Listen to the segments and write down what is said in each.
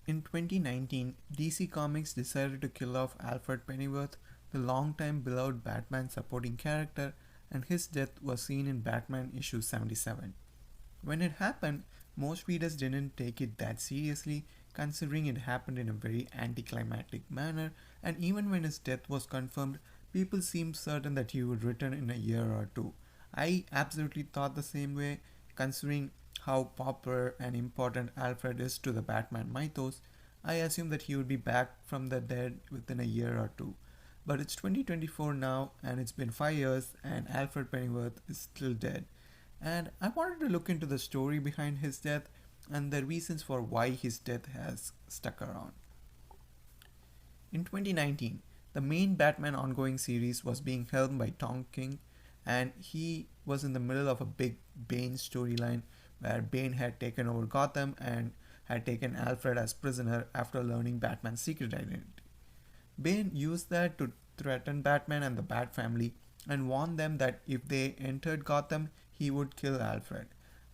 In 2019, DC Comics decided to kill off Alfred Pennyworth, the longtime beloved Batman supporting character, and his death was seen in Batman issue 77. When it happened, most readers didn't take it that seriously, considering it happened in a very anticlimactic manner, and even when his death was confirmed, people seemed certain that he would return in a year or two. I absolutely thought the same way, considering how popular and important Alfred is to the Batman mythos. I assumed that he would be back from the dead within a year or two. But it's 2024 now, and it's been 5 years, and Alfred Pennyworth is still dead. And I wanted to look into the story behind his death and the reasons for why his death has stuck around. In 2019, the main Batman ongoing series was being helmed by Tom King, and he was in the middle of a big Bane storyline where Bane had taken over Gotham and had taken Alfred as prisoner after learning Batman's secret identity. Bane used that to threaten Batman and the Bat family and warned them that if they entered Gotham, he would kill Alfred.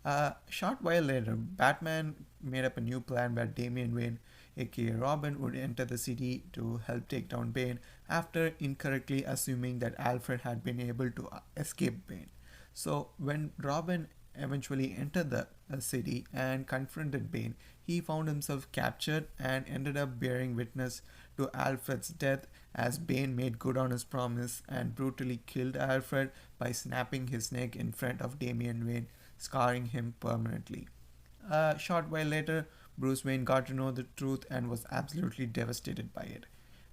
A short while later, Batman made up a new plan where Damian Wayne, aka Robin, would enter the city to help take down Bane after incorrectly assuming that Alfred had been able to escape Bane. So, when Robin eventually entered the city and confronted Bane, he found himself captured and ended up bearing witness to Alfred's death as Bane made good on his promise and brutally killed Alfred by snapping his neck in front of Damian Wayne, scarring him permanently. A short while later, Bruce Wayne got to know the truth and was absolutely devastated by it.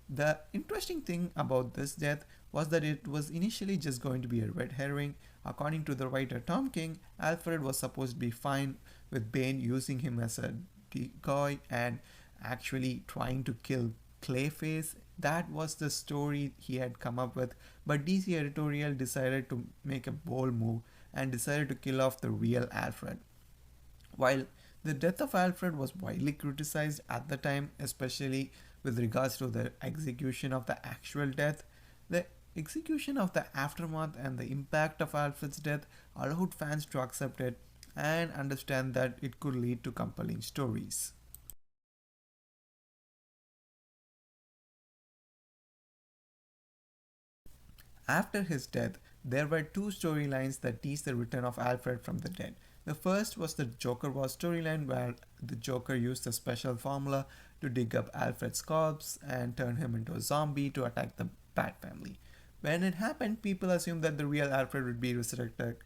The interesting thing about this death was that it was initially just going to be a red herring. According to the writer Tom King, Alfred was supposed to be fine with Bane using him as a decoy and actually trying to kill Clayface. That was the story he had come up with, but DC editorial decided to make a bold move and decided to kill off the real Alfred. While the death of Alfred was widely criticized at the time, especially with regards to the execution of the actual death, the execution of the aftermath and the impact of Alfred's death allowed fans to accept it and understand that it could lead to compelling stories. After his death, there were two storylines that teased the return of Alfred from the dead. The first was the Joker War storyline, where the Joker used a special formula to dig up Alfred's corpse and turn him into a zombie to attack the Bat family. When it happened, people assumed that the real Alfred would be resurrected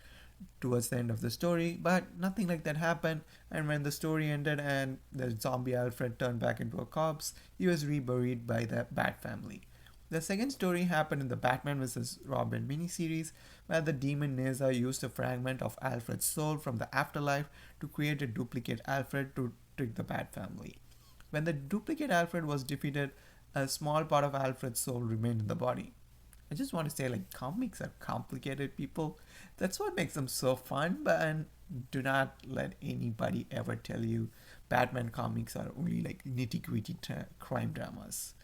towards the end of the story, but nothing like that happened. And when the story ended and the zombie Alfred turned back into a corpse, he was reburied by the Bat family. The second story happened in the Batman vs. Robin miniseries, where the demon Neza used a fragment of Alfred's soul from the afterlife to create a duplicate Alfred to trick the Bat family. When the duplicate Alfred was defeated, a small part of Alfred's soul remained in the body. I just want to say, like, comics are complicated, people. That's what makes them so fun, but and do not let anybody ever tell you Batman comics are only like nitty gritty crime dramas.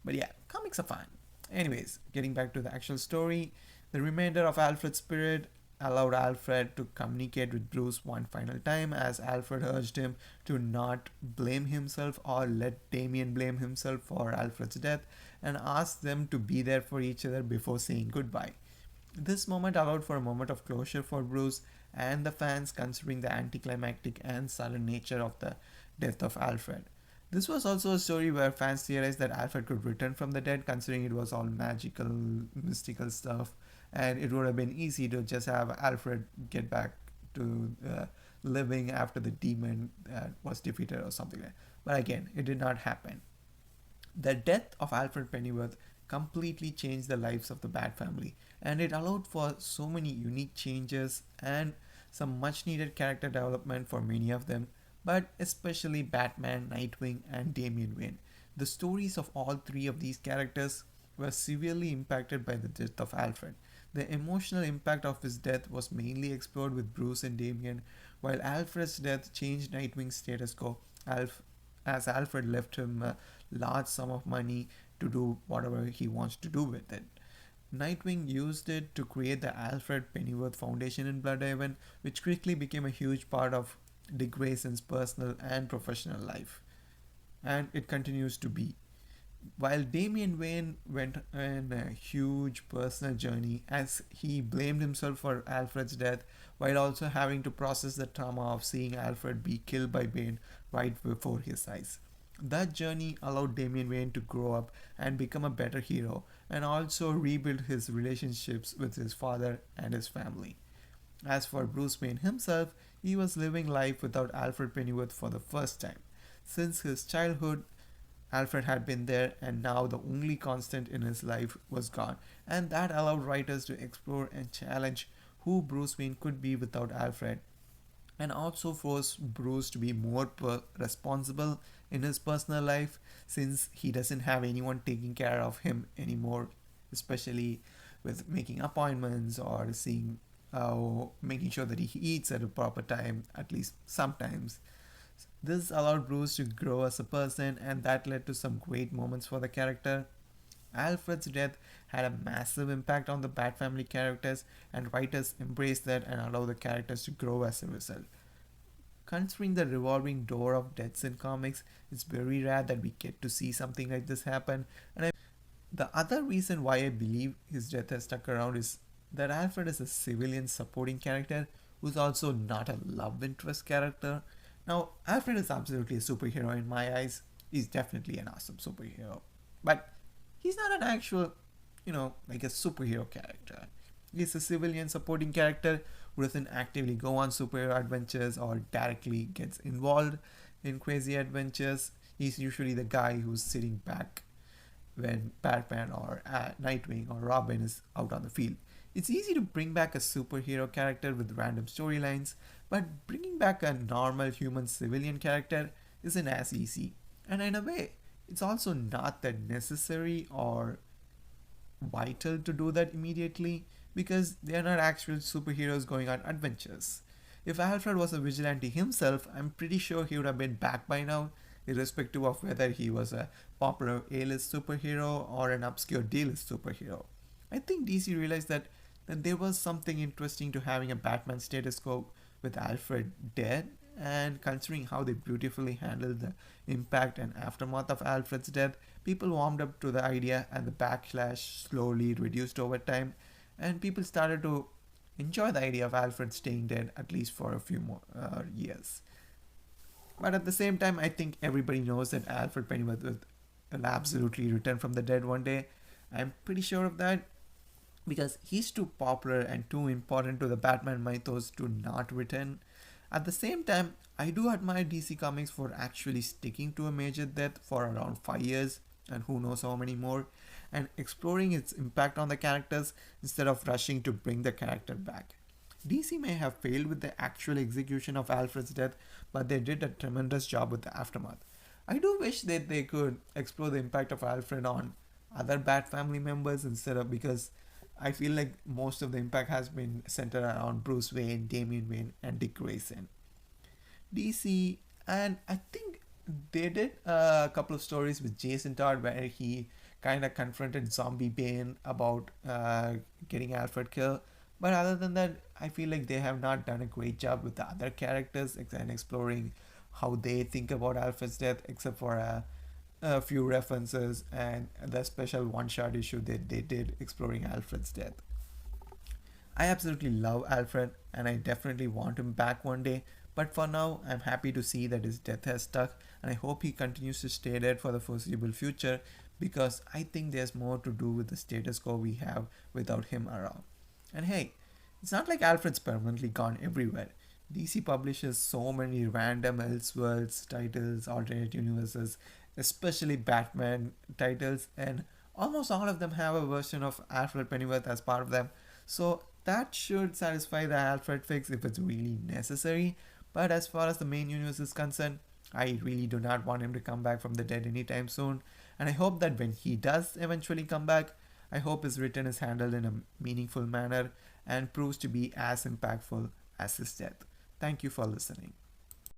But yeah, comics are fun. Anyways, getting back to the actual story, the remainder of Alfred's spirit allowed Alfred to communicate with Bruce one final time as Alfred urged him to not blame himself or let Damien blame himself for Alfred's death and asked them to be there for each other before saying goodbye. This moment allowed for a moment of closure for Bruce and the fans, considering the anticlimactic and sudden nature of the death of Alfred. This was also a story where fans theorized that Alfred could return from the dead, considering it was all magical, mystical stuff, and it would have been easy to just have Alfred get back to living after the demon was defeated or something like that. But again, it did not happen. The death of Alfred Pennyworth completely changed the lives of the Bat family, and it allowed for so many unique changes and some much needed character development for many of them, but especially Batman, Nightwing, and Damian Wayne. The stories of all three of these characters were severely impacted by the death of Alfred. The emotional impact of his death was mainly explored with Bruce and Damian, while Alfred's death changed Nightwing's status quo. As Alfred left him a large sum of money to do whatever he wants to do with it. Nightwing used it to create the Alfred Pennyworth Foundation in Bloodhaven, which quickly became a huge part of Dick Grayson's personal and professional life. and it continues to be. While Damian Wayne went on a huge personal journey as he blamed himself for Alfred's death while also having to process the trauma of seeing Alfred be killed by Bane right before his eyes. That journey allowed Damian Wayne to grow up and become a better hero and also rebuild his relationships with his father and his family. As for Bruce Wayne himself, he was living life without Alfred Pennyworth for the first time. Since his childhood, Alfred had been there, and now the only constant in his life was gone, and that allowed writers to explore and challenge who Bruce Wayne could be without Alfred, and also forced Bruce to be more responsible in his personal life since he doesn't have anyone taking care of him anymore, especially with making appointments or seeing making sure that he eats at a proper time, at least sometimes. This allowed Bruce to grow as a person, and that led to some great moments for the character. Alfred's death had a massive impact on the Bat family characters, and writers embraced that and allowed the characters to grow as a result. Considering the revolving door of deaths in comics, it's very rare that we get to see something like this happen. The other reason why I believe his death has stuck around is that Alfred is a civilian supporting character who's also not a love interest character. Now, Alfred is absolutely a superhero in my eyes. He's definitely an awesome superhero. But he's not an actual, like a superhero character. He's a civilian supporting character who doesn't actively go on superhero adventures or directly gets involved in crazy adventures. He's usually the guy who's sitting back when Batman or Nightwing or Robin is out on the field. It's easy to bring back a superhero character with random storylines, but bringing back a normal human civilian character isn't as easy. And in a way, it's also not that necessary or vital to do that immediately because they are not actual superheroes going on adventures. If Alfred was a vigilante himself, I'm pretty sure he would have been back by now, irrespective of whether he was a popular A-list superhero or an obscure D-list superhero. I think DC realized that there was something interesting to having a Batman status quo with Alfred dead, and considering how they beautifully handled the impact and aftermath of Alfred's death, people warmed up to the idea and the backlash slowly reduced over time, and people started to enjoy the idea of Alfred staying dead at least for a few more years. But at the same time, I think everybody knows that Alfred Pennyworth will absolutely return from the dead one day. I'm pretty sure of that because he's too popular and too important to the Batman mythos to not return. At the same time, I do admire DC Comics for actually sticking to a major death for around 5 years and who knows how many more, and exploring its impact on the characters instead of rushing to bring the character back. DC may have failed with the actual execution of Alfred's death, but they did a tremendous job with the aftermath. I do wish that they could explore the impact of Alfred on other Bat family members instead of, because I feel like most of the impact has been centered around Bruce Wayne, Damian Wayne, and Dick Grayson. DC, and I think they did a couple of stories with Jason Todd where he kind of confronted Zombie Bane about getting Alfred killed. But other than that, I feel like they have not done a great job with the other characters and exploring how they think about Alfred's death, except for a few references and the special one-shot issue that they did exploring Alfred's death. I absolutely love Alfred and I definitely want him back one day, but for now, I'm happy to see that his death has stuck and I hope he continues to stay dead for the foreseeable future because I think there's more to do with the status quo we have without him around. And hey, it's not like Alfred's permanently gone everywhere. DC publishes so many random Elseworlds titles, alternate universes, especially Batman titles, and almost all of them have a version of Alfred Pennyworth as part of them. So that should satisfy the Alfred fix if it's really necessary. But as far as the main universe is concerned, I really do not want him to come back from the dead anytime soon. And I hope that when he does eventually come back, I hope his return is handled in a meaningful manner and proves to be as impactful as his death. Thank you for listening.